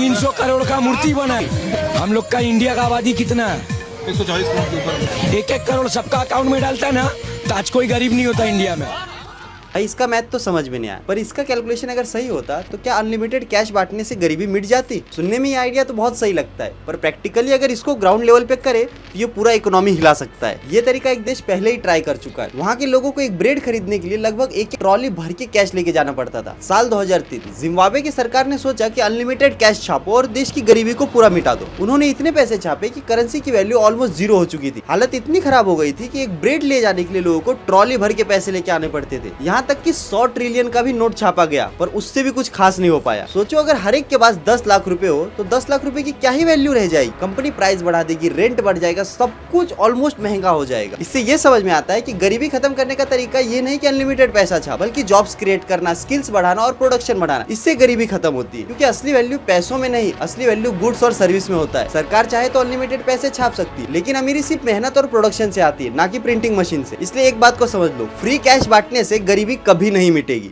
300 करोड़ का मूर्ति बना है। हम लोग का इंडिया का आबादी कितना है? 140 करोड़ के ऊपर। 1-1 करोड़ सबका अकाउंट में डालता है ना, तो आज कोई गरीब नहीं होता इंडिया में। भाई इसका मैथ तो समझ में नहीं आया, पर इसका कैलकुलेशन अगर सही होता तो क्या अनलिमिटेड कैश बांटने से गरीबी मिट जाती? सुनने में ये आइडिया तो बहुत सही लगता है, पर प्रैक्टिकली अगर इसको ग्राउंड लेवल पे करे तो ये पूरा इकोनॉमी हिला सकता है। ये तरीका एक देश पहले ही ट्राई कर चुका है। वहाँ के लोगों को एक ब्रेड खरीदने के लिए लगभग एक ट्रॉली भर के कैश लेके जाना पड़ता था। साल 2003 जिम्बाब्वे की सरकार ने सोचा कि अनलिमिटेड कैश छापो और देश की गरीबी को पूरा मिटा दो। उन्होंने इतने पैसे छापे कि करेंसी की वैल्यू ऑलमोस्ट जीरो हो चुकी थी। हालत इतनी खराब हो गई थी कि एक ब्रेड ले जाने के लिए लोगों को ट्रॉली भर के पैसे लेके आने पड़ते थे। यहाँ तक कि 100 ट्रिलियन का भी नोट छापा गया, पर उससे भी कुछ खास नहीं हो पाया। सोचो अगर हर एक के पास 10 लाख रुपए हो तो 10 लाख रुपए की क्या ही वैल्यू रह जाएगी। कंपनी प्राइस बढ़ा देगी, रेंट बढ़ जाएगा, सब कुछ ऑलमोस्ट महंगा हो जाएगा। इससे ये समझ में आता है कि गरीबी खत्म करने का तरीका ये नहीं कि अनलिमिटेड पैसा छाप, बल्कि जॉब्स क्रिएट करना, स्किल्स बढ़ाना और प्रोडक्शन बढ़ाना। इससे गरीबी खत्म होती है, क्योंकि असली वैल्यू पैसों में नहीं, असली वैल्यू गुड्स और सर्विस में होता है। सरकार चाहे तो अनलिमिटेड पैसे छाप सकती है, लेकिन अमीरी सिर्फ मेहनत और प्रोडक्शन से आती है, ना कि प्रिंटिंग मशीन से। इसलिए एक बात को समझ लो, फ्री कैश बांटने से गरीबी कभी नहीं मिटेगी।